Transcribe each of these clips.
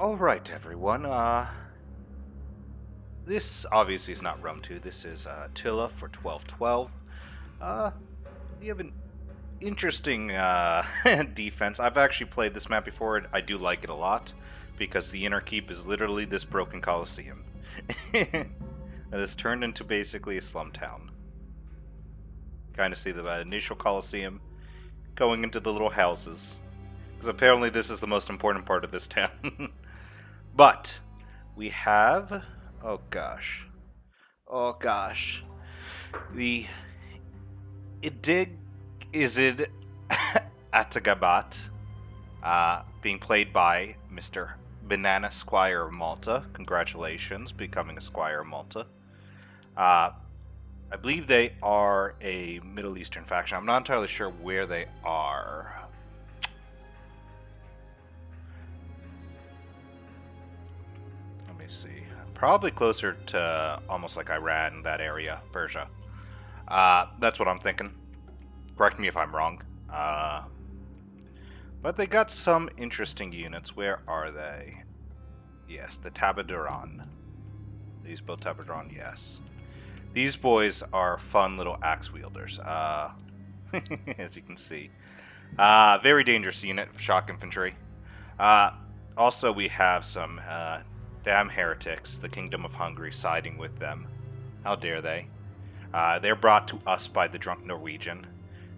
Alright, everyone. This obviously is not Rum 2. This is Attila for 1212. Uh, we have an interesting defense. I've actually played this map before, and I do like it a lot, because the inner keep is literally this broken coliseum. It has turned into basically a slum town. Kind of see the initial coliseum going into the little houses. Because apparently this is the most important part of this town. But we have... Oh gosh. Oh gosh. The Idig Izid Atagabat, being played by Mr. Banana Squire of Malta. Congratulations, becoming a Squire of Malta. I believe they are a Middle Eastern faction. I'm not entirely sure where they are. Let me see. Probably closer to almost like Iran, that area, Persia. That's what I'm thinking. Correct me if I'm wrong. But they got some interesting units. Where are they? Yes, the Tabaduran. These built Tabaduran, yes. These boys are fun little axe wielders, as you can see. Very dangerous unit, shock infantry. Also, we have some damn heretics, the Kingdom of Hungary, siding with them. How dare they? They're brought to us by the drunk Norwegian.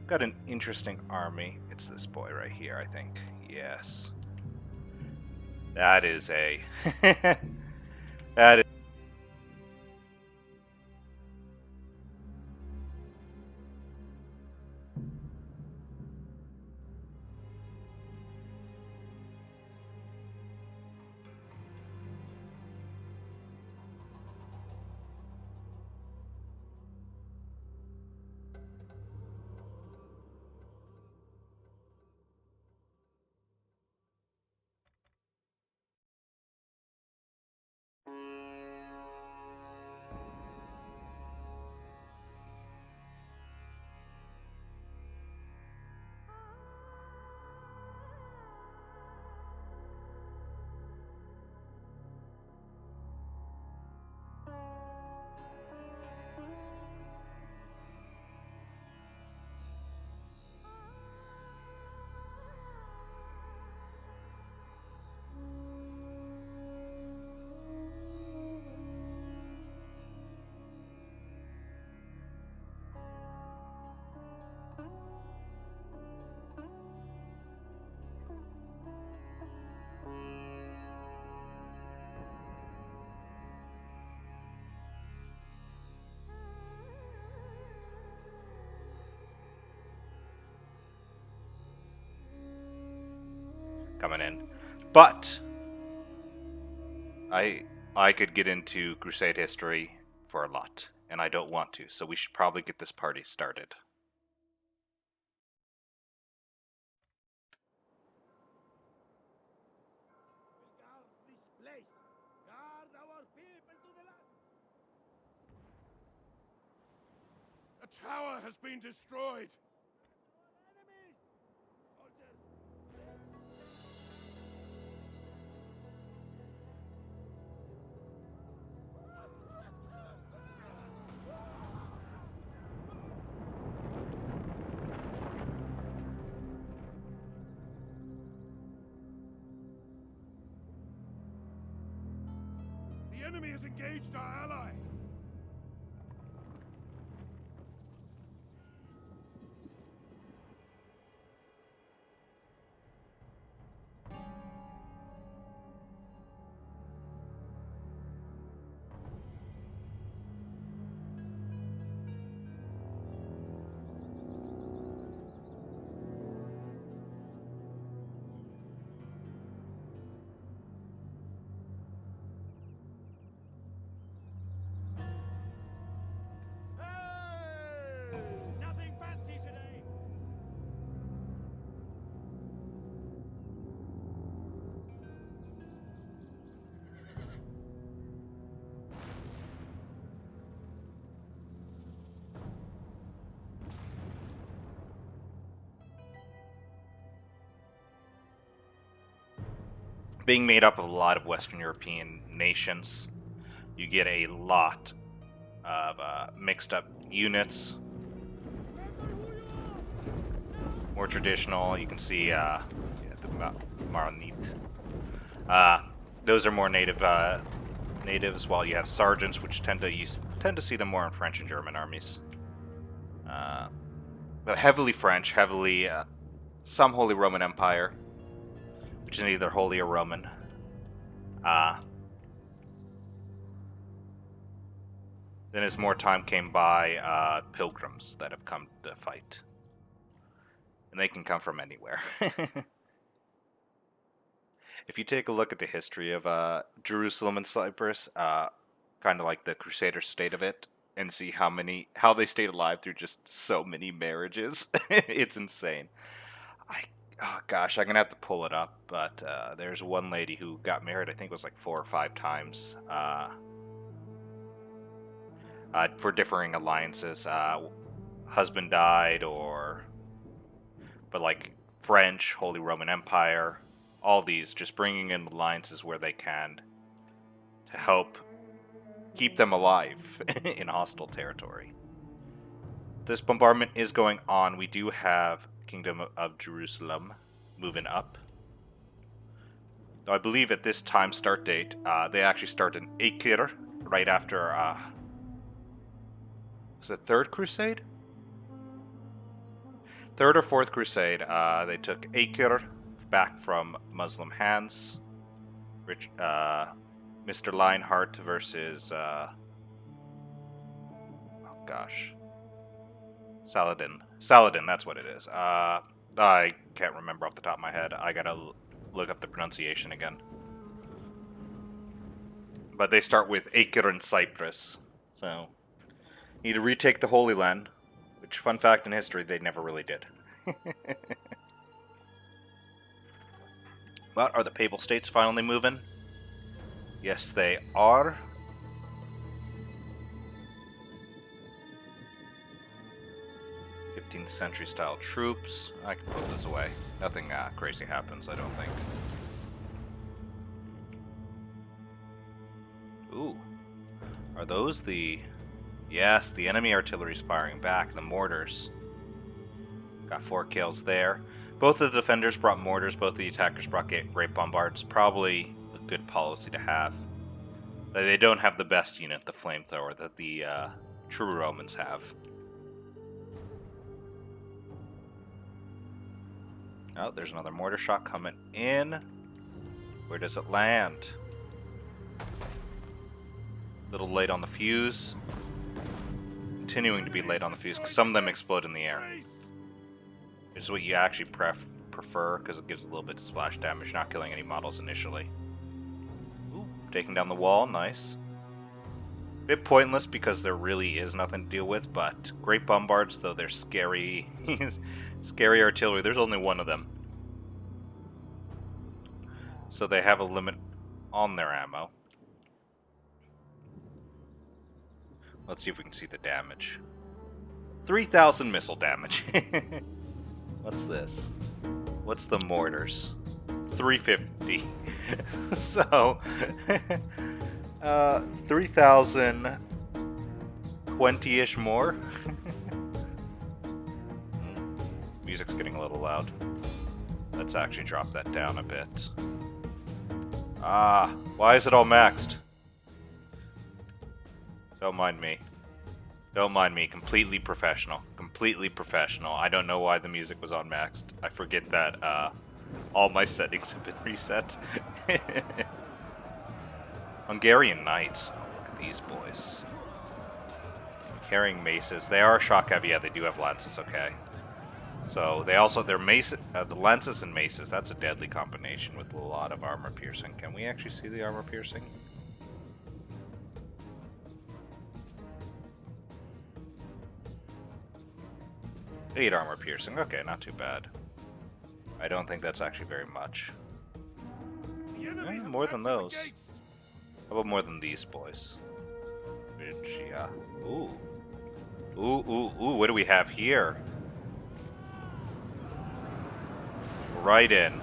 Got an interesting army. It's this boy right here, I think. Yes. That is a... that is... coming in. But I could get into Crusade history for a lot, and I don't want to, so we should probably get this party started. Guard this place! Guard our people to the land! A tower has been destroyed! Enemies! Soldiers! The enemy has engaged our ally! being made up of a lot of Western European nations, you get a lot of mixed up units. More traditional, you can see the Maronite. Those are more natives, while you have sergeants, which tend to see them more in French and German armies. But heavily French, heavily some Holy Roman Empire, which is either Holy or Roman. Then as more time came by, pilgrims that have come to fight. And they can come from anywhere. If you take a look at the history of Jerusalem and Cyprus, kind of like the Crusader state of it, and see how they stayed alive through just so many marriages, it's insane. Oh gosh, I'm gonna have to pull it up, but there's one lady who got married, I think it was like 4 or 5 times, for differing alliances. Husband died, but like French, Holy Roman Empire, all these, just bringing in alliances where they can to help keep them alive in hostile territory. This bombardment is going on. We do have Kingdom of Jerusalem moving up. Though I believe at this time start date, they actually start in Acre right after, was it Third Crusade? Third or Fourth Crusade. They took Acre back from Muslim hands. Mr. Lionheart versus, oh gosh. Saladin. Saladin, that's what it is. I can't remember off the top of my head. I gotta look up the pronunciation again. But they start with Acre and Cyprus. So, need to retake the Holy Land, which, fun fact in history, they never really did. But are the Papal States finally moving? Yes, they are. '15th century style troops. I can put this away. Nothing crazy happens, I don't think. Ooh. Are those the... Yes, the enemy artillery's firing back. The mortars. Got 4 kills there. Both of the defenders brought mortars, both of the attackers brought great bombards. Probably a good policy to have. They don't have the best unit, the flamethrower, that the true Romans have. Oh, there's another mortar shot coming in. Where does it land? A little late on the fuse. Continuing to be late on the fuse, because some of them explode in the air. Which is what you actually prefer, because it gives a little bit of splash damage, not killing any models initially. Ooh, taking down the wall, nice. Bit pointless because there really is nothing to deal with, but great bombards, though they're scary. Scary artillery, there's only one of them. So they have a limit on their ammo. Let's see if we can see the damage. 3,000 missile damage. What's this? What's the mortars? 350. So, 3,000... 20-ish more? Music's getting a little loud. Let's actually drop that down a bit. Why is it all maxed? Don't mind me. Don't mind me. Completely professional. Completely professional. I don't know why the music was on maxed. I forget that all my settings have been reset. Hungarian Knights. Oh, look at these boys. Carrying maces. They are shock heavy. Yeah, they do have lances. Okay. So they also, their mace, the lances and maces, that's a deadly combination with a lot of armor piercing. Can we actually see the armor piercing? Eight armor piercing. Okay, not too bad. I don't think that's actually very much. More than those. How about more than these boys? Ooh. Ooh, what do we have here? Right in.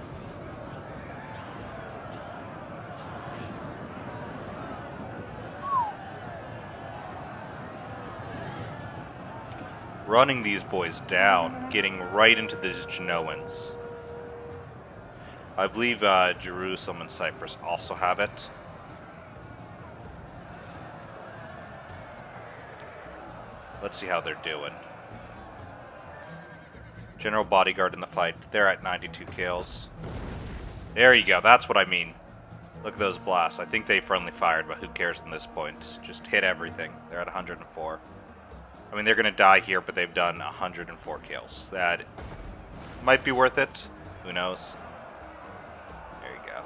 running these boys down, getting right into these Genoans. I believe Jerusalem and Cyprus also have it. Let's see how they're doing. General Bodyguard in the fight. They're at 92 kills. There you go. That's what I mean. Look at those blasts. I think they friendly fired, but who cares at this point? Just hit everything. They're at 104. I mean, they're going to die here, but they've done 104 kills. That might be worth it. Who knows? There you go.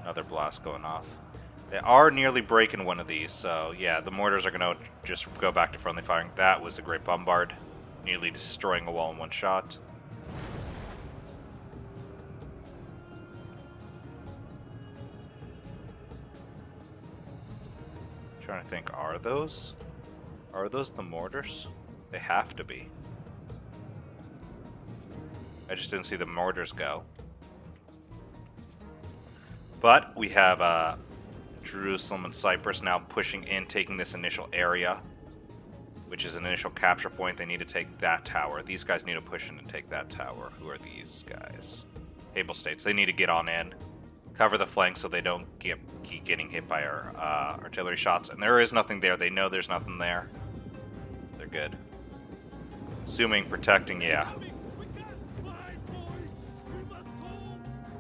Another blast going off. They are nearly breaking one of these, so yeah, the mortars are going to just go back to friendly firing. That was a great bombard. Nearly destroying a wall in one shot. Trying to think, are those the mortars? They have to be. I just didn't see the mortars go. But we have Jerusalem and Cyprus now pushing in, taking this initial area, which is an initial capture point. They need to take that tower. These guys need to push in and take that tower. Who are these guys? Able States. They need to get on in. Cover the flank so they don't keep getting hit by our artillery shots. And there is nothing there. They know there's nothing there. They're good. Assuming protecting, yeah.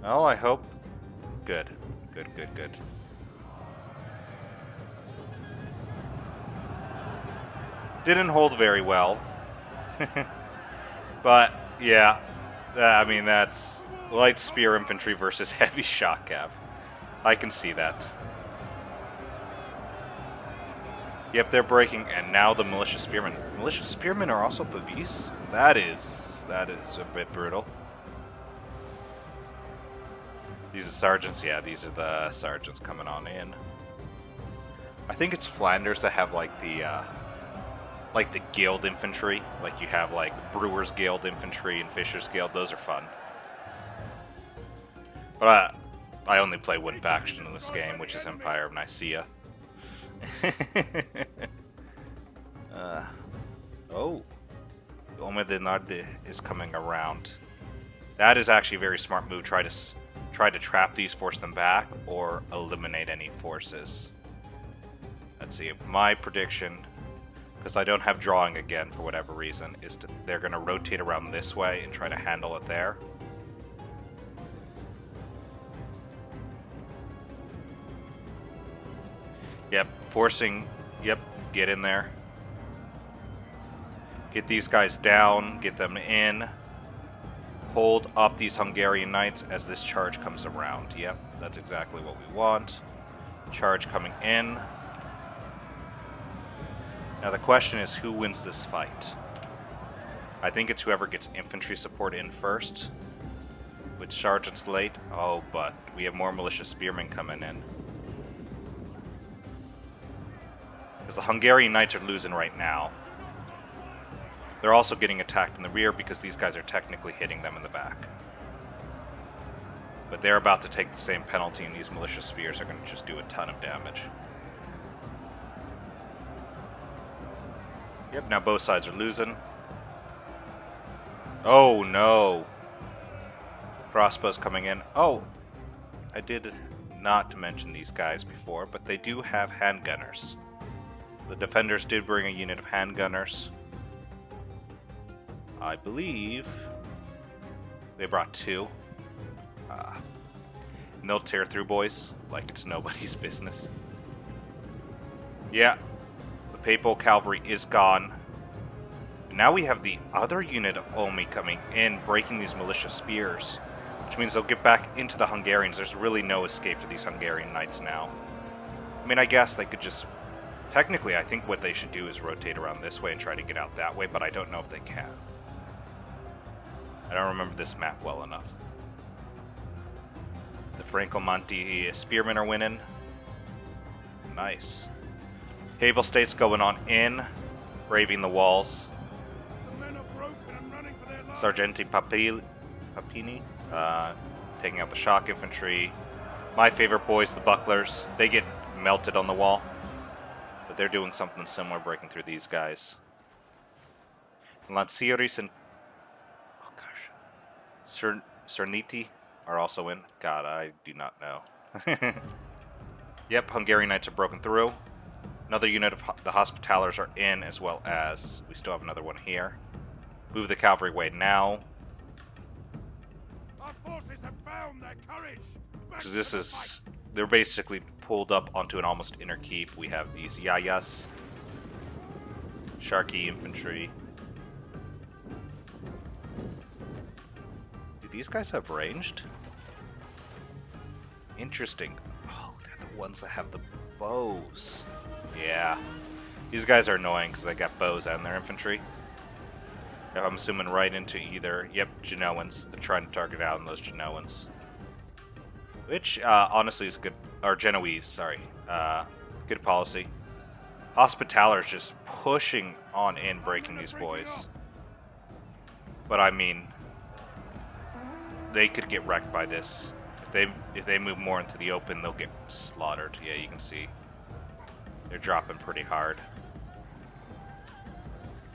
Oh, I hope. Good. Good, good, good. Didn't hold very well. But, yeah. I mean, that's light spear infantry versus heavy shock cav. I can see that. Yep, they're breaking, and now the militia spearmen. Militia spearmen are also Pavis? That is a bit brutal. These are sergeants? Yeah, these are the sergeants coming on in. I think it's Flanders that have like the guild infantry. Like you have like Brewers Guild infantry and Fisher's Guild. Those are fun. But I only play one faction in this game, which is Empire of Nicaea. Oh, Omedenarde is coming around. That is actually a very smart move. Try to trap these, force them back, or eliminate any forces. Let's see. My prediction, because I don't have drawing again for whatever reason, is they're going to rotate around this way and try to handle it there. Yep, forcing. Yep, get in there. Get these guys down, get them in. Hold up these Hungarian knights as this charge comes around. Yep, that's exactly what we want. Charge coming in. Now the question is, who wins this fight? I think it's whoever gets infantry support in first. With sergeants late. Oh, but we have more militia spearmen coming in. Because the Hungarian knights are losing right now. They're also getting attacked in the rear because these guys are technically hitting them in the back. But they're about to take the same penalty, and these militia spears are going to just do a ton of damage. Yep, now both sides are losing. Oh no! Crossbows coming in. Oh! I did not mention these guys before, but they do have handgunners. The defenders did bring a unit of handgunners. I believe they brought two. And they'll tear through, boys, like it's nobody's business. Yeah, the Papal Cavalry is gone. Now we have the other unit of Omi coming in, breaking these militia spears, which means they'll get back into the Hungarians. There's really no escape for these Hungarian knights now. I mean, I guess they could just... Technically, I think what they should do is rotate around this way and try to get out that way, but I don't know if they can. I don't remember this map well enough. The Franco-Monte spearmen are winning. Nice. Able States going on in, braving the walls. The men are broken and running for their lives. Sargenti Papini, taking out the shock infantry. My favorite boys, the bucklers, they get melted on the wall. But they're doing something similar, breaking through these guys. Lancieris and... oh gosh. Cerniti are also in. God, I do not know. Yep, Hungarian Knights are broken through. Another unit of the Hospitallers are in, as well as... we still have another one here. Move the cavalry away now. Our forces have found their courage. Because this is... they're basically pulled up onto an almost inner keep. We have these Yayas. Sharky infantry. Do these guys have ranged? Interesting. Oh, they're the ones that have the bows. Yeah. These guys are annoying because they got bows and their infantry. I'm assuming right into either... yep, Genoans. They're trying to target out on those Genoans. Which, honestly, is good... or Genoese, sorry. Good policy. Hospitallers just pushing on in, breaking these boys. But I mean... they could get wrecked by this. If they move more into the open, they'll get slaughtered. Yeah, you can see. They're dropping pretty hard.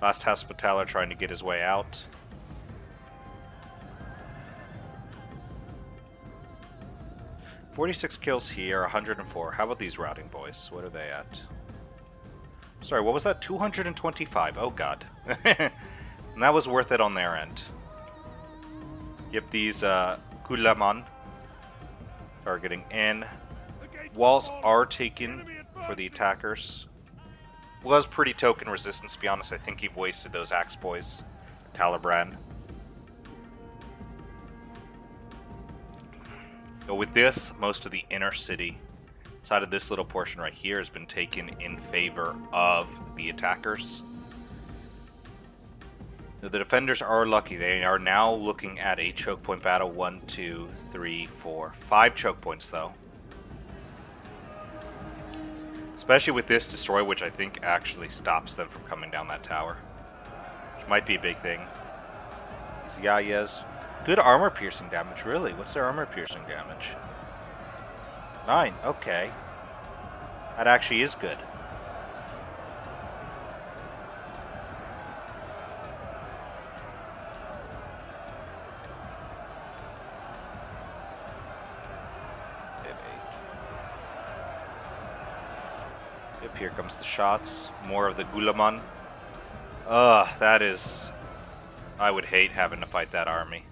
Last Hospitaller trying to get his way out. "46 kills here, 104. How about these routing boys? What are they at? Sorry, what was that? 225. Oh god. And that was worth it on their end. Yep, these Gulaman targeting in. Walls are taken for the attackers. Was pretty token resistance, to be honest. I think he wasted those axe boys. Talibran. But with this, most of the inner city side of this little portion right here has been taken in favor of the attackers. So the defenders are lucky. They are now looking at a choke point battle. 1, 2, 3, 4, 5 choke points though. Especially with this destroy, which I think actually stops them from coming down that tower. Which might be a big thing. These Yayas. Good armor piercing damage, really. What's their armor piercing damage? 9, okay. That actually is good. Yep, here comes the shots. More of the Gulaman. Ugh, that is... I would hate having to fight that army.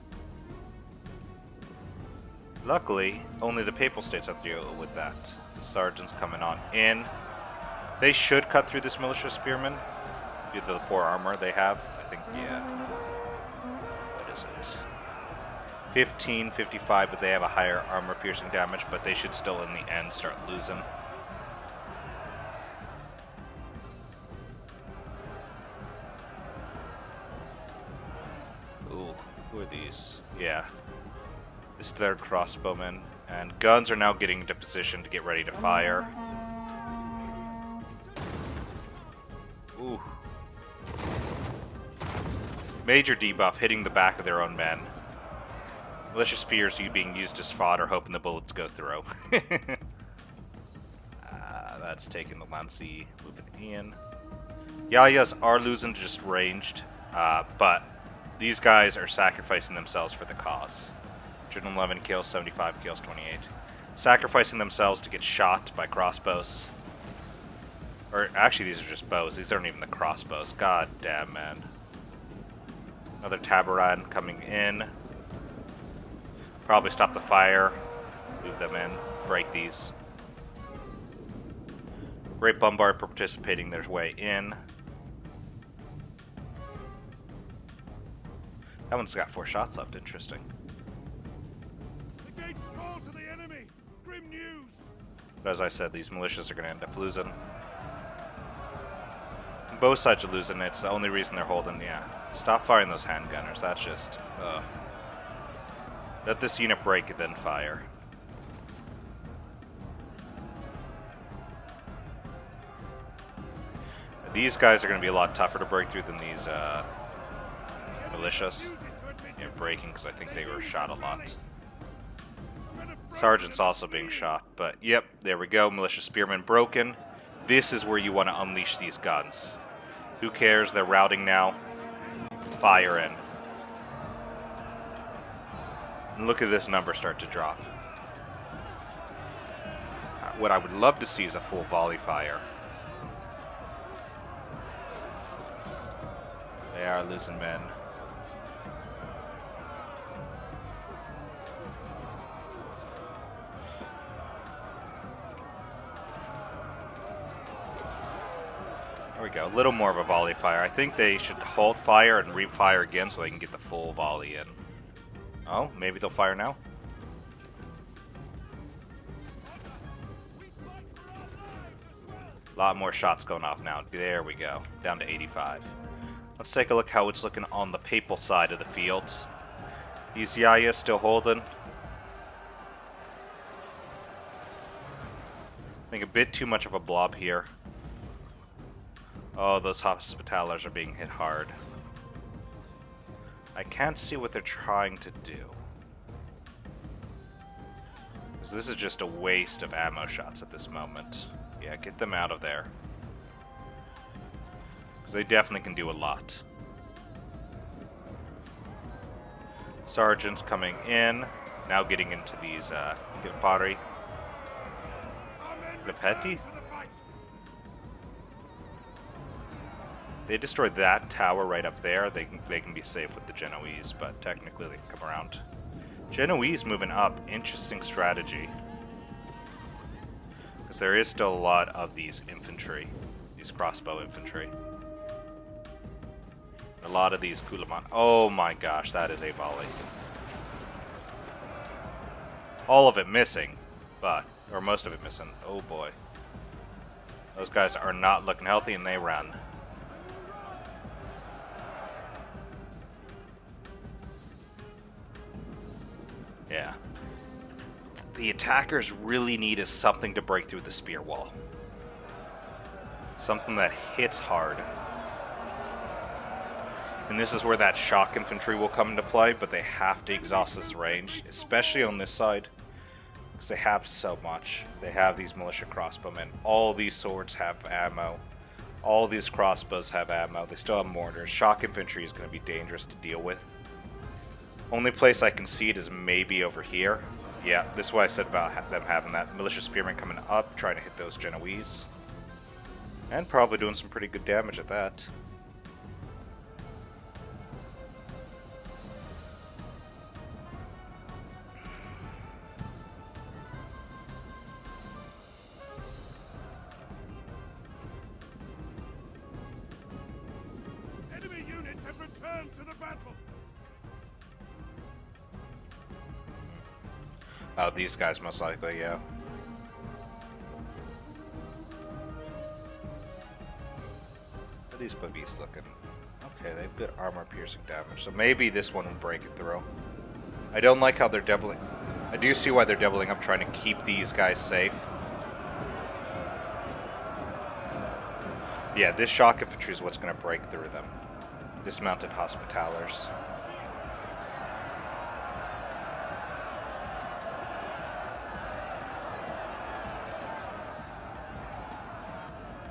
Luckily, only the Papal States have to deal with that. The sergeants coming on in. They should cut through this militia spearmen. Due to the poor armor they have. I think, yeah. What is it? 1555, but they have a higher armor piercing damage, but they should still, in the end, start losing. Ooh, who are these? Yeah. This is their crossbowmen. And guns are now getting into position to get ready to fire. Ooh. Major debuff hitting the back of their own men. Militia spears being used as fodder, hoping the bullets go through. That's taking the Lancy, moving in. Yayas are losing just ranged, but these guys are sacrificing themselves for the cause. 111 kills, 75 kills, 28. Sacrificing themselves to get shot by crossbows. Or actually, these are just bows. These aren't even the crossbows. God damn, man. Another Tabaran coming in. Probably stop the fire. Move them in. Break these. Great Bombard participating their way in. That one's got 4 shots left. Interesting. The gates fall to the enemy. Grim news. But as I said, these militias are going to end up losing. Both sides are losing. It's the only reason they're holding. Yeah. Stop firing those handgunners. That's just... Let this unit break and then fire. These guys are going to be a lot tougher to break through than these militias. Yeah, breaking because I think they were shot a lot. Sergeant's also being shot, but yep, there we go. Militia spearmen broken. This is where you want to unleash these guns. Who cares? They're routing now. Fire in. And look at this number start to drop. What I would love to see is a full volley fire. They are losing men. There we go. A little more of a volley fire. I think they should hold fire and re-fire again so they can get the full volley in. Oh, maybe they'll fire now? A lot more shots going off now. There we go. Down to 85. Let's take a look how it's looking on the papal side of the fields. These Yayas still holding. I think a bit too much of a blob here. Oh, those Hospitallers are being hit hard. I can't see what they're trying to do. Because this is just a waste of ammo shots at this moment. Yeah, get them out of there. Because they definitely can do a lot. Sergeants coming in. Now getting into these, Gilpari. Lepetti? They destroyed that tower right up there. They can be safe with the Genoese, but technically they can come around. Genoese moving up. Interesting strategy. Because there is still a lot of these infantry. These crossbow infantry. A lot of these Kulaman. Oh my gosh, that is a volley. All of it missing, but... or most of it missing. Oh boy. Those guys are not looking healthy and they run. Yeah. The attackers really need is something to break through the spear wall. Something that hits hard. And this is where that shock infantry will come into play, but they have to exhaust this range, especially on this side. Because they have so much. They have these militia crossbowmen. All these swords have ammo. All these crossbows have ammo. They still have mortars. Shock infantry is going to be dangerous to deal with. Only place I can see it is maybe over here. Yeah, this is what I said about them having that militia spearmen coming up, trying to hit those Genoese. And probably doing some pretty good damage at that. Enemy units have returned to the battle. Oh, these guys most likely, yeah. How are these babies looking? Okay, they've good armor piercing damage, so maybe this one will break it through. I don't like how they're doubling. I do see why they're doubling up, trying to keep these guys safe. Yeah, this shock infantry is what's going to break through them. Dismounted Hospitallers.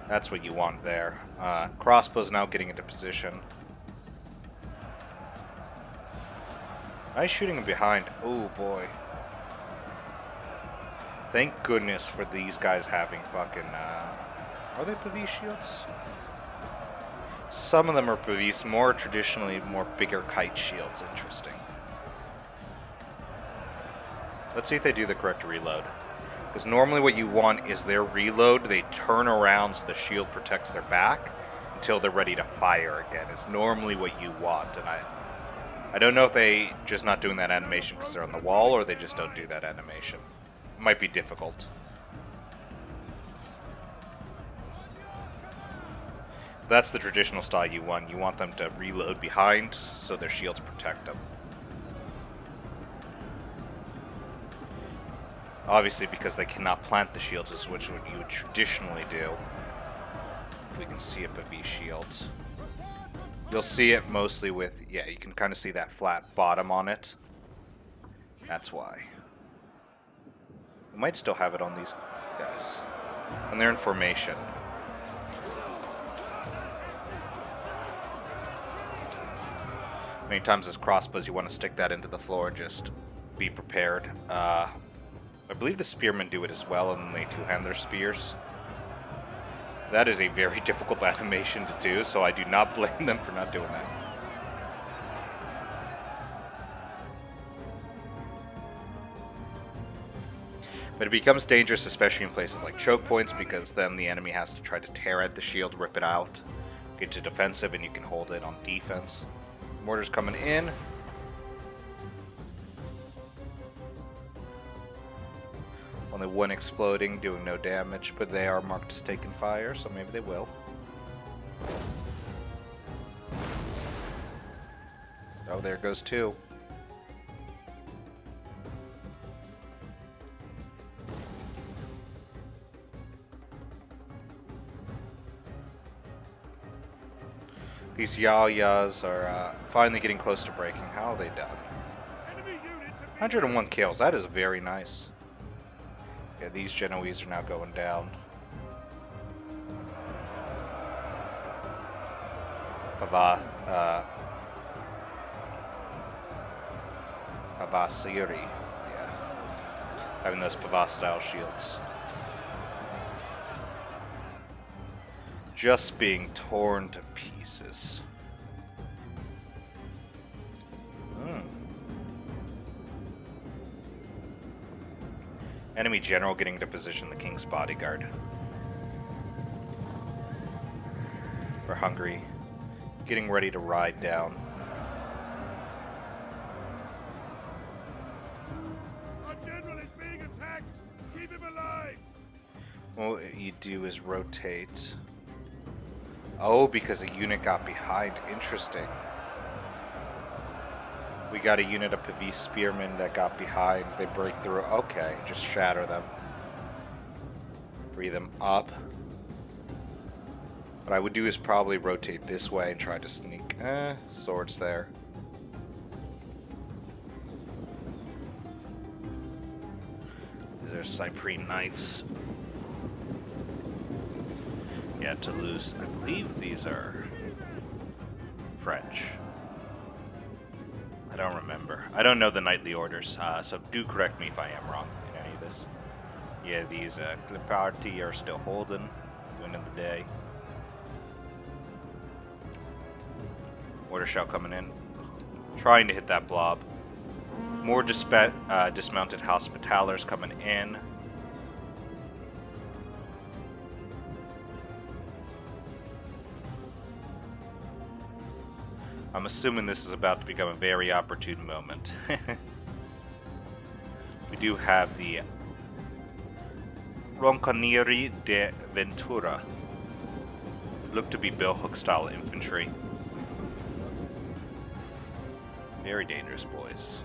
That's what you want there. Crossbow's now getting into position. Nice shooting him behind. Oh boy. Thank goodness for these guys having fucking, are they Pavis shields? Some of them are Pavis, more traditionally, more bigger kite shields. Interesting. Let's see if they do the correct reload. Because normally what you want is their reload, they turn around so the shield protects their back until they're ready to fire again. It's normally what you want, and I don't know if they just not doing that animation because they're on the wall, or they just don't do that animation. It might be difficult. That's the traditional style you want. You want them to reload behind so their shields protect them. Obviously, because they cannot plant the shields, is which what you would traditionally do. If we can see a Pavis shield. You'll see it mostly with, yeah, you can kind of see that flat bottom on it. That's why. We might still have it on these guys. And they're in formation. Many times as crossbows, you want to stick that into the floor and just be prepared. I believe the spearmen do it as well, and they two-hand their spears. That is a very difficult animation to do, so I do not blame them for not doing that. But it becomes dangerous, especially in places like choke points, because then the enemy has to try to tear at the shield, rip it out, get to defensive, and you can hold it on defense. Mortars coming in. Only one exploding, doing no damage, but they are marked as taking fire, so maybe they will. Oh, there goes two. These Yayas are finally getting close to breaking. How are they done? 101 kills. That is very nice. Yeah, these Genoese are now going down. Pavasiri. Yeah. Having those Pava style shields. Just being torn to pieces. Enemy general getting to position the king's bodyguard. For Hungary. Getting ready to ride down. Our general is being attacked! Keep him alive! Well, what you do is rotate. Oh, because a unit got behind. Interesting. We got a unit of Pavis spearmen that got behind. They break through. Okay, just shatter them. Free them up. What I would do is probably rotate this way and try to sneak. Swords there. These are Cyprian Knights. Yeah, Toulouse. I believe these are French. I don't remember. I don't know the knightly orders, so do correct me if I am wrong in any of this. Yeah, these Cliparti are still holding, winning the day. Order shell coming in, trying to hit that blob. More dismounted Hospitallers coming in. I'm assuming this is about to become a very opportune moment. We do have the Ronconieri de Ventura. Look to be billhook style infantry. Very dangerous, boys.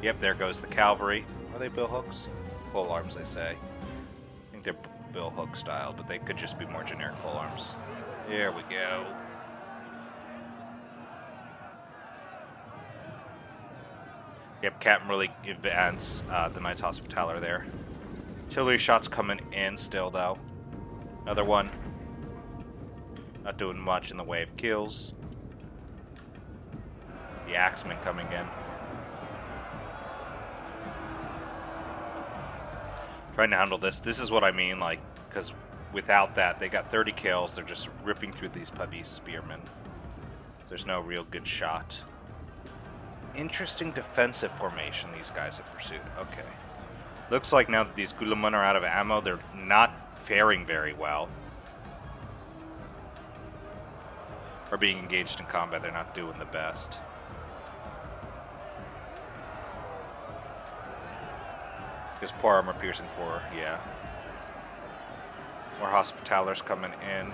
Yep, there goes the cavalry. Are they billhooks? Pole arms, they say. I think they're billhook style, but they could just be more generic pole arms. There we go. Yep, Captain really advance the Knights Hospitaller there. Artillery shots coming in still, though. Another one. Not doing much in the way of kills. The Axemen coming in. Trying to handle this. This is what I mean, like, because without that, they got 30 kills. They're just ripping through these Pavis spearmen. So there's no real good shot. Interesting defensive formation these guys have pursued. Okay. Looks like now that these Guillemot are out of ammo, they're not faring very well. Or being engaged in combat, they're not doing the best. Because poor armor piercing, poor, yeah. More Hospitallers coming in.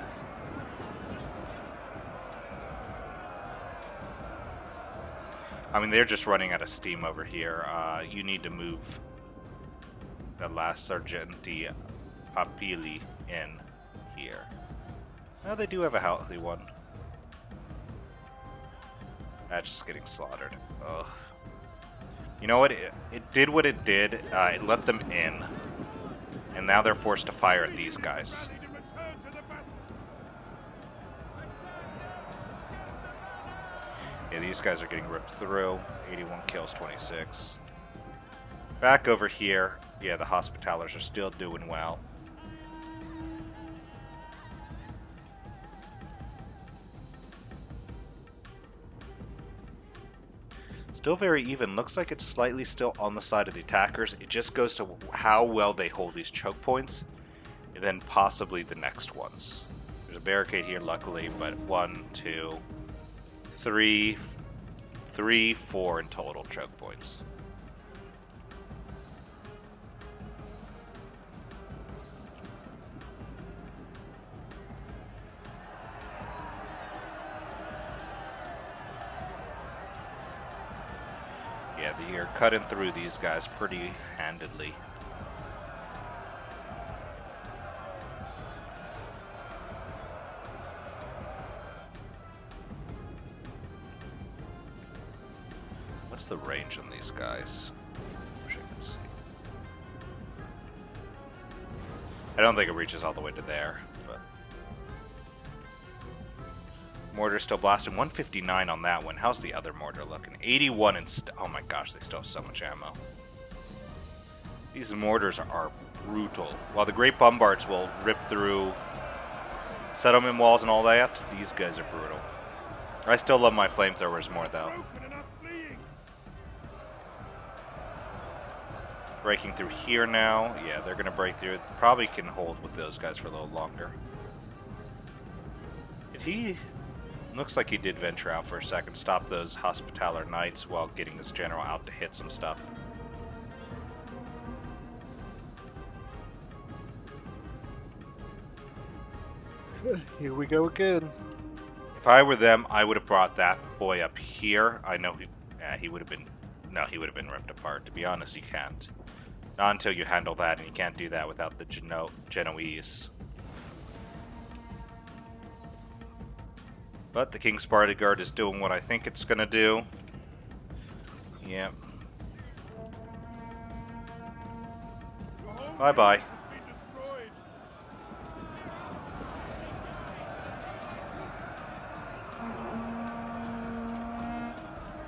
I mean, they're just running out of steam over here. You need to move the last Sargenti Papili in here. No, they do have a healthy one. That's just getting slaughtered. Ugh. You know what? It did what it did. It let them in. And now they're forced to fire at these guys. Yeah, these guys are getting ripped through. 81 kills, 26. Back over here. Yeah, the Hospitallers are still doing well. Still very even. Looks like it's slightly still on the side of the attackers. It just goes to how well they hold these choke points, and then possibly the next ones. There's a barricade here, luckily, but 1, 2, 3, 4 in total choke points. Yeah, you're cutting through these guys pretty handedly. What's the range on these guys? Wish I could see. I don't think it reaches all the way to there, but mortar still blasting. 159 on that one. How's the other mortar looking? 81 and oh my gosh, they still have so much ammo. These mortars are brutal. While the Great Bombards will rip through settlement walls and all that, these guys are brutal. I still love my flamethrowers more though. Breaking through here now. Yeah, they're going to break through. Probably can hold with those guys for a little longer. Did he... Looks like he did venture out for a second. Stop those Hospitaller Knights while getting this general out to hit some stuff. Here we go again. If I were them, I would have brought that boy up here. I know he would have been... No, he would have been ripped apart. To be honest, you can't. Not until you handle that, and you can't do that without the Genoese. But the King's Bodyguard is doing what I think it's gonna do. Yep. Bye-bye.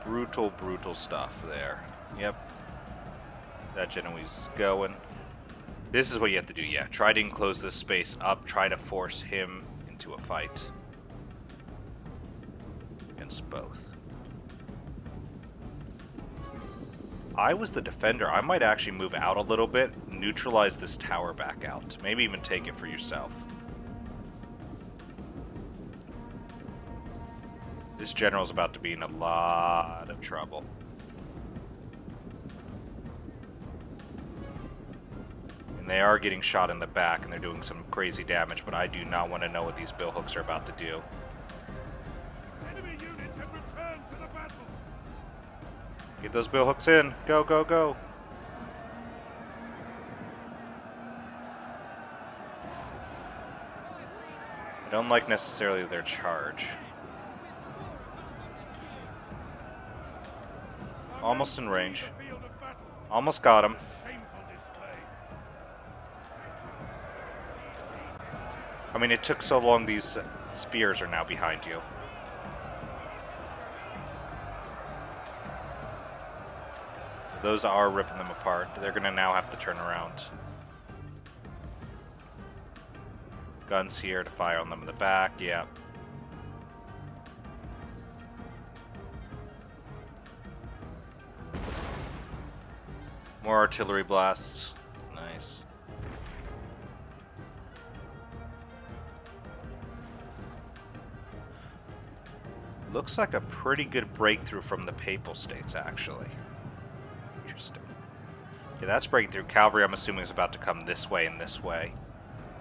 Brutal, brutal stuff there. Yep. That Genoese is going. This is what you have to do, yeah. Try to enclose this space up. Try to force him into a fight. Against both. I was the defender. I might actually move out a little bit. Neutralize this tower back out. Maybe even take it for yourself. This general's about to be in a lot of trouble. And they are getting shot in the back, and they're doing some crazy damage, but I do not want to know what these billhooks are about to do. Enemy units have returned to the battle. Get those billhooks in. Go, go, go. I don't like necessarily their charge. Almost in range. Almost got him. I mean, it took so long, these spears are now behind you. Those are ripping them apart. They're gonna now have to turn around. Guns here to fire on them in the back, yeah. More artillery blasts. Nice. Looks like a pretty good breakthrough from the Papal States, actually. Interesting. Yeah, that's breaking through. Cavalry, I'm assuming, is about to come this way and this way.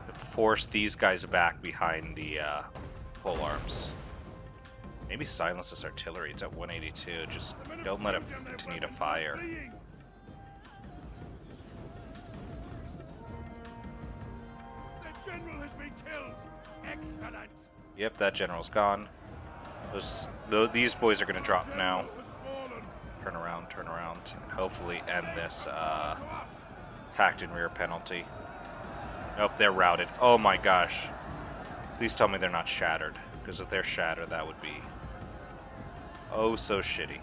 To force these guys back behind the pole arms. Maybe silence this artillery. It's at 182. Just don't let it continue to fire. The general has been killed. Excellent. Yep, that general's gone. These boys are going to drop now. Turn around, and hopefully end this tacked and rear penalty. Nope, they're routed. Oh my gosh. Please tell me they're not shattered, because if they're shattered, that would be... Oh, so shitty.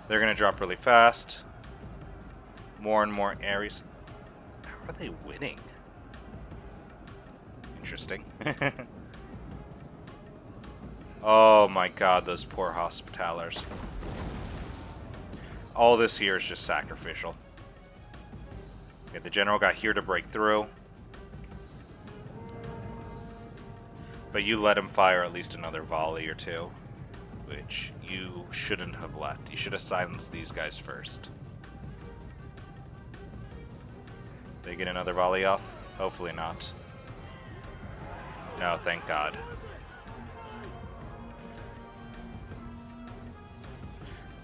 They're gonna drop really fast. More and more Ares. How are they winning? Interesting. Oh my god, those poor Hospitallers. All this here is just sacrificial. Okay, the general got here to break through. But you let him fire at least another volley or two. Which you shouldn't have let. You should have silenced these guys first. They get another volley off? Hopefully not. No, thank God.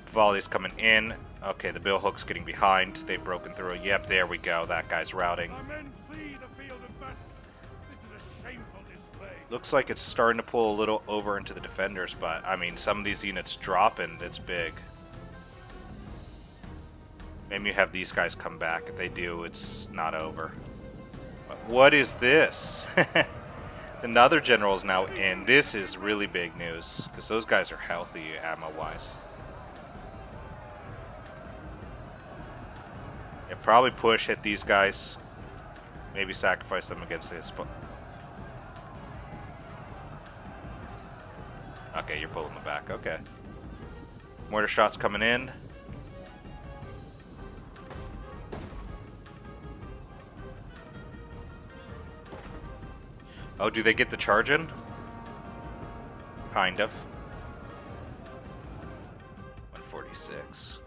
Volley's coming in. Okay, the billhook's getting behind. They've broken through. Yep, there we go. That guy's routing. Our men flee the field of battle. This is a shameful display. Looks like it's starting to pull a little over into the defenders, but, I mean, some of these units drop and it's big. Maybe you have these guys come back. If they do, it's not over. But what is this? Another general's now in. This is really big news, because those guys are healthy ammo-wise. Yeah, probably push, hit these guys. Maybe sacrifice them against this. But okay, you're pulling them back. Okay. Mortar shots coming in. Oh, do they get the charge in? Kind of. 146.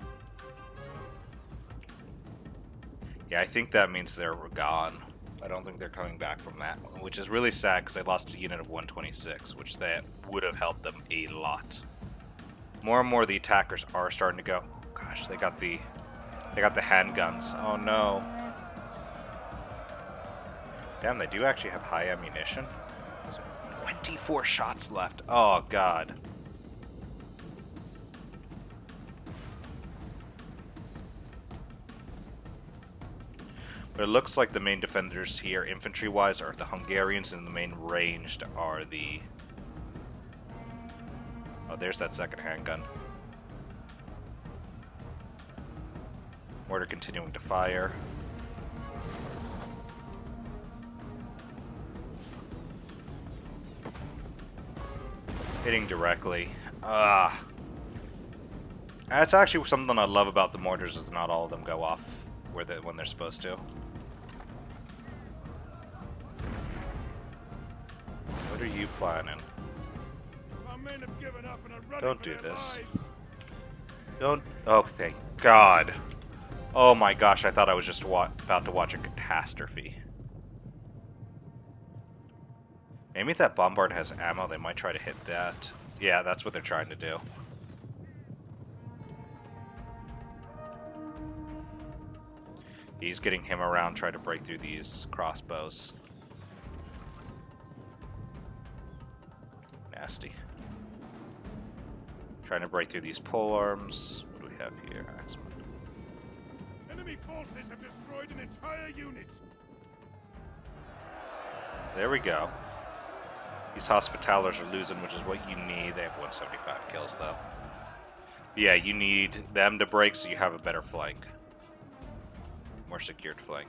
Yeah, I think that means they're gone. I don't think they're coming back from that, which is really sad because they lost a unit of 126, which that would have helped them a lot. More and more of the attackers are starting to go. Oh, gosh, they got the handguns. Oh no. Damn, they do actually have high ammunition. 24 shots left. Oh god. But it looks like the main defenders here, infantry-wise, are the Hungarians, and the main ranged are the... Oh, there's that second handgun. Mortar continuing to fire. Hitting directly. That's actually something I love about the mortars, is not all of them go off when they're supposed to. What are you planning? Our men have given up and are running Don't for do their this. lives. Don't. Oh, thank God. Oh my gosh, I thought I was just about to watch a catastrophe. Maybe if that bombard has ammo, they might try to hit that. Yeah, that's what they're trying to do. He's getting him around, trying to break through these crossbows. Nasty. Trying to break through these polearms. What do we have here? Enemy forces have destroyed an entire unit. There we go. These Hospitallers are losing, which is what you need. They have 175 kills, though. Yeah, you need them to break so you have a better flank. More secured flank.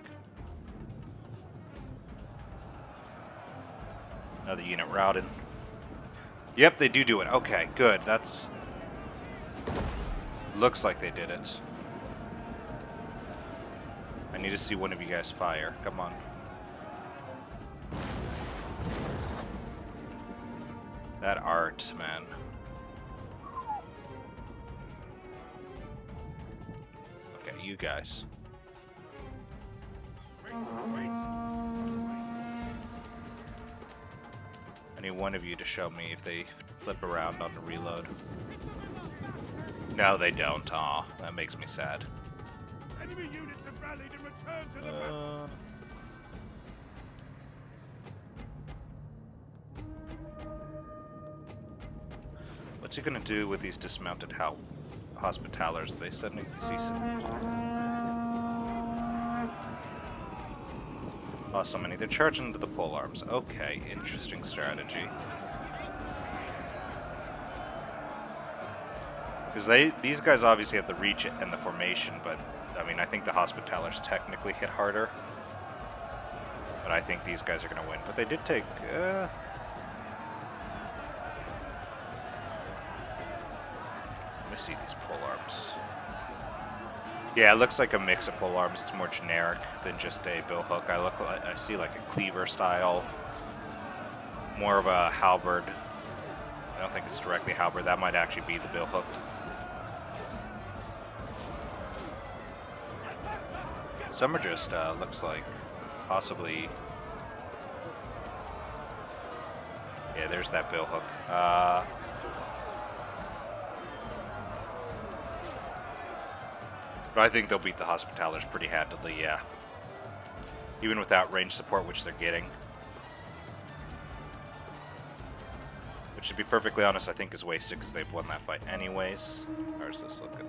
Another unit routed. Yep, they do it. Okay, good. That's... Looks like they did it. I need to see one of you guys fire. Come on. That art, man. Okay, you guys. Wait. I need one of you to show me if they flip around on the reload. No, they don't. Aw, that makes me sad. Enemy units have rallied and returned to the battle. What's he gonna do with these dismounted Hospitallers? Are they sending? Is he Oh, so many. They're charging into the pole arms. Okay, interesting strategy. Because these guys obviously have the reach and the formation, but I mean, I think the Hospitallers technically hit harder. But I think these guys are going to win. But they did take... Let me see these pole arms. Yeah, it looks like a mix of pole arms. It's more generic than just a billhook. I see like a cleaver style. More of a halberd. I don't think it's directly halberd. That might actually be the billhook. Some are just, looks like, possibly... Yeah, there's that billhook. But I think they'll beat the Hospitallers pretty handily, yeah. Even without range support, which they're getting. Which, to be perfectly honest, I think is wasted because they've won that fight anyways. How's this looking?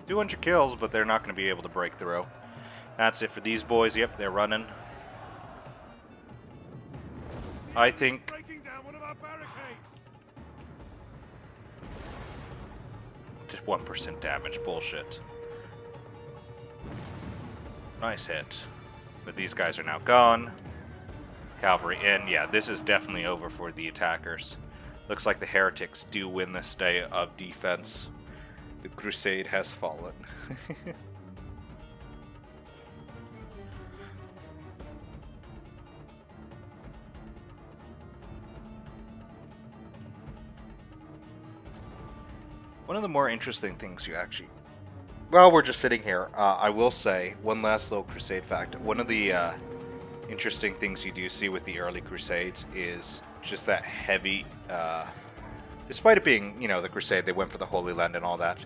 200 kills, but they're not going to be able to break through. That's it for these boys. Yep, they're running. I think... Breaking down one of our barricades. Just 1% damage. Bullshit. Nice hit. But these guys are now gone. Cavalry in. Yeah, this is definitely over for the attackers. Looks like the heretics do win this day of defense. The Crusade has fallen. One of the more interesting things you actually... Well, we're just sitting here. I will say, one last little Crusade fact. One of the interesting things you do see with the early Crusades is just that heavy... despite it being, you know, the Crusade, they went for the Holy Land and all that.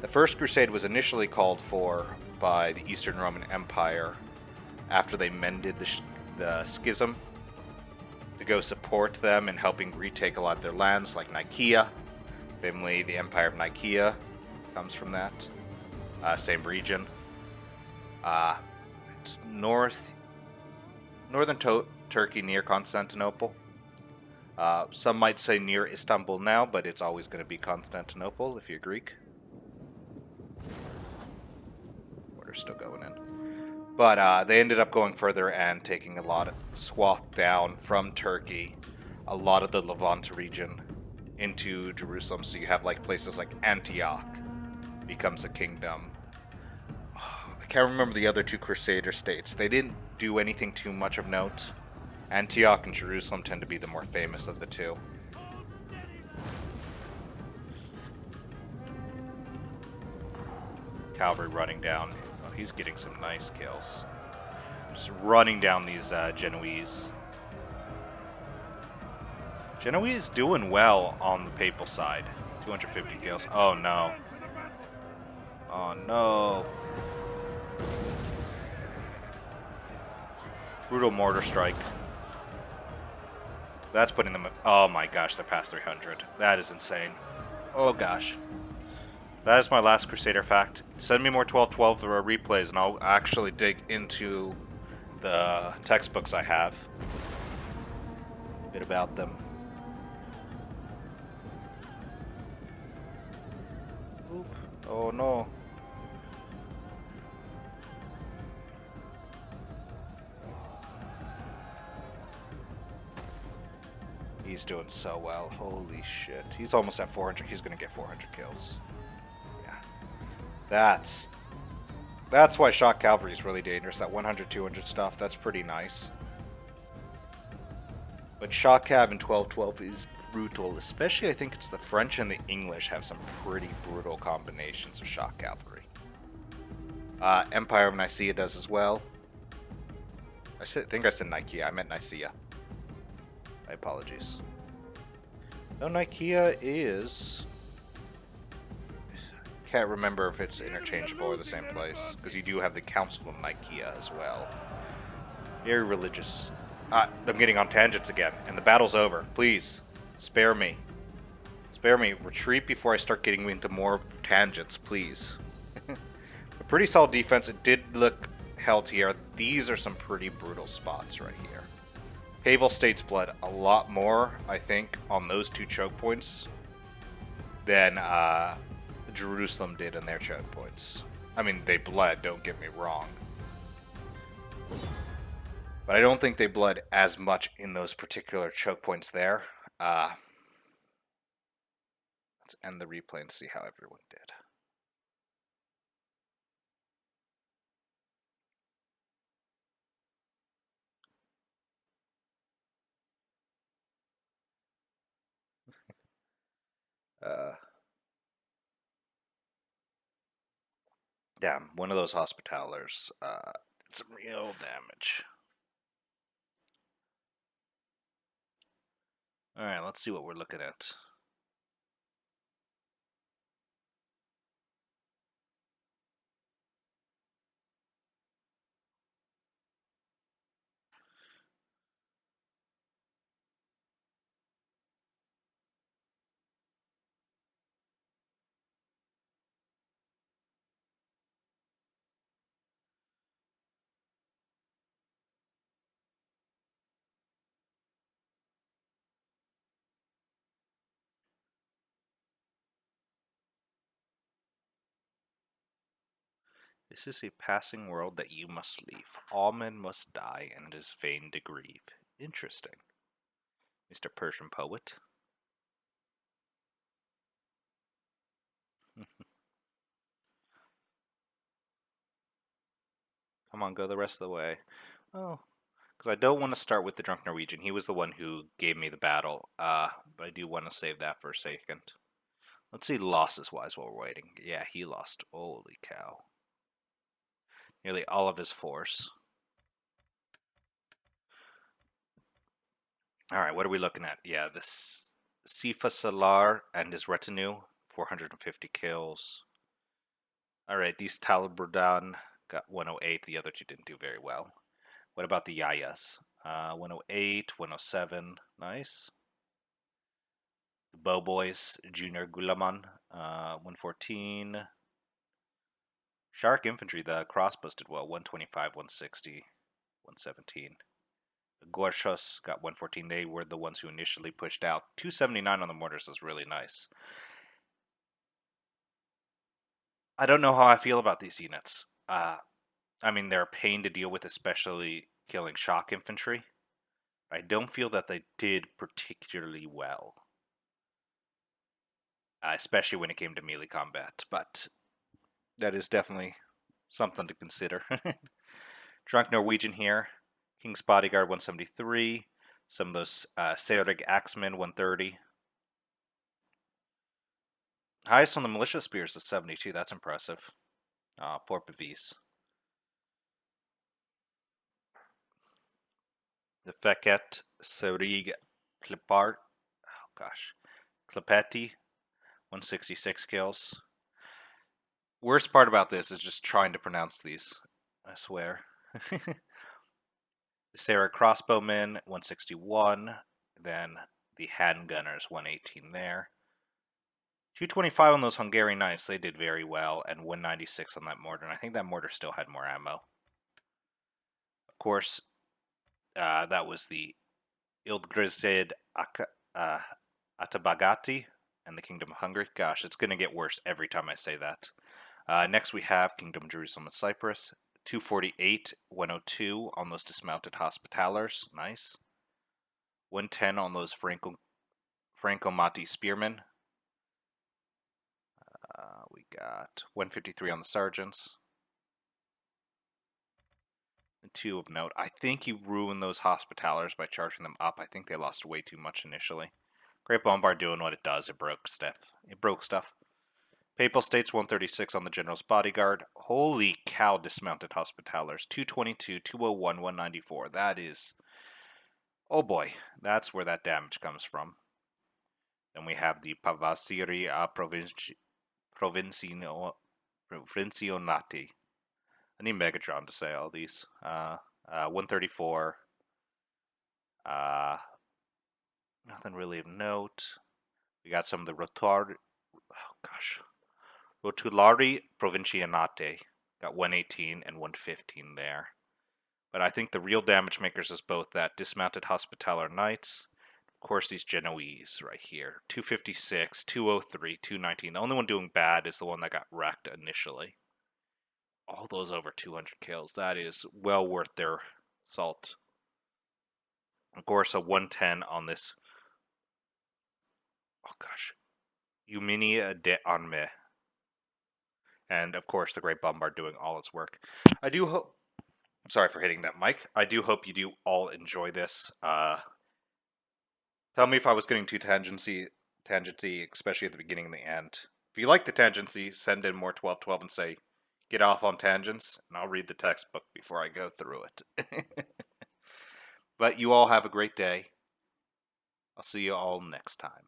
The First Crusade was initially called for by the Eastern Roman Empire after they mended the schism to go support them in helping retake a lot of their lands, like Nicaea. Family, the Empire of Nicaea comes from that. Same region. It's northern Turkey near Constantinople. Some might say near Istanbul now, but it's always going to be Constantinople if you're Greek. Order's still going in. But they ended up going further and taking a lot of swath down from Turkey, a lot of the Levant region, into Jerusalem. So you have like places like Antioch becomes a kingdom. I can't remember the other two Crusader states. They didn't do anything too much of note. Antioch and Jerusalem tend to be the more famous of the two. Cavalry running down. Oh, he's getting some nice kills. Just running down these Genoese. Genoese doing well on the papal side. 250 kills. Oh no. Oh no. Brutal mortar strike. That's putting them... Oh my gosh, they're past 300. That is insane. Oh gosh. That is my last Crusader fact. Send me more 1212 replays and I'll actually dig into the textbooks I have. A bit about them. Oop. Oh no. He's doing so well. Holy shit. He's almost at 400. He's going to get 400 kills. Yeah. That's why shock cavalry is really dangerous. That 100, 200 stuff, that's pretty nice. But shock cav in 1212 is brutal. Especially, I think it's the French and the English have some pretty brutal combinations of shock cavalry. Empire of Nicaea does as well. I think I said Nicaea. I meant Nicaea. My apologies. No, Nicaea is... Can't remember if it's interchangeable or the same place, because you do have the Council of Nicaea as well. Very religious. I'm getting on tangents again, and the battle's over. Please, spare me. Spare me. Retreat before I start getting into more tangents, please. I Pretty solid defense. It did look held here. These are some pretty brutal spots right here. Papal States bled a lot more, I think, on those two choke points than Jerusalem did in their choke points. I mean, they bled, don't get me wrong. But I don't think they bled as much in those particular choke points there. Let's end the replay and see how everyone did. Damn, one of those hospitalers did some real damage. Alright, let's see what we're looking at. This is a passing world that you must leave. All men must die, and it is vain to grieve. Interesting. Mr. Persian poet. Come on, go the rest of the way. Oh, because I don't want to start with the drunk Norwegian. He was the one who gave me the battle, but I do want to save that for a second. Let's see losses-wise while we're waiting. Yeah, he lost. Holy cow. Nearly all of his force. Alright, what are we looking at? Yeah, this Sifa Salar and his retinue, 450 kills. Alright, these Talibrudan got 108. The other two didn't do very well. What about the Yayas? 108, 107. Nice. The Bow Boys, Junior Gulaman, 114. Shark Infantry, the crossbows did well, 125, 160, 117. The Gorshos got 114. They were the ones who initially pushed out. 279 on the mortars is really nice. I don't know how I feel about these units. I mean, they're a pain to deal with, especially killing shock infantry. I don't feel that they did particularly well, especially when it came to melee combat, but that is definitely something to consider. Drunk Norwegian here. King's Bodyguard 173. Some of those Seorig Axemen 130. Highest on the militia spears is 72. That's impressive. Poor Bevis. The Feket Seorig Klipart. Oh gosh. Klipeti 166 kills. Worst part about this is just trying to pronounce these. I swear. The Sarah Crossbowmen 161. Then the Handgunners 118 there. 225 on those Hungarian knights, they did very well, and 196 on that mortar, and I think that mortar still had more ammo. Of course, that was the Ildgrizid Atabagati and the Kingdom of Hungary. Gosh, it's going to get worse every time I say that. Next we have Kingdom of Jerusalem and Cyprus. 248, 102 on those dismounted Hospitalers. Nice. 110 on those Franco-Mati Spearmen. We got 153 on the Sergeants. And 2 of note. I think he ruined those Hospitalers by charging them up. I think they lost way too much initially. Great Bombard doing what it does. It broke stuff. Papal States 136 on the General's Bodyguard. Holy cow, dismounted Hospitalers. 222, 201, 194. That is... Oh boy, that's where that damage comes from. Then we have the Pavasiri Provincianati. I need Megatron to say all these. 134. Nothing really of note. We got some of the Rotulari Provincianate. Got 118 and 115 there. But I think the real damage makers is both that dismounted Hospitaller Knights, of course these Genoese right here. 256, 203, 219. The only one doing bad is the one that got wrecked initially. All those over 200 kills. That is well worth their salt. Of course, a 110 on this. Oh gosh. Yuminia de Arme. And of course, the Great Bombard doing all its work. I do hope. Sorry for hitting that mic. I do hope you do all enjoy this. Tell me if I was getting too tangency, especially at the beginning and the end. If you like the tangency, send in more 1212 and say, get off on tangents, and I'll read the textbook before I go through it. But you all have a great day. I'll see you all next time.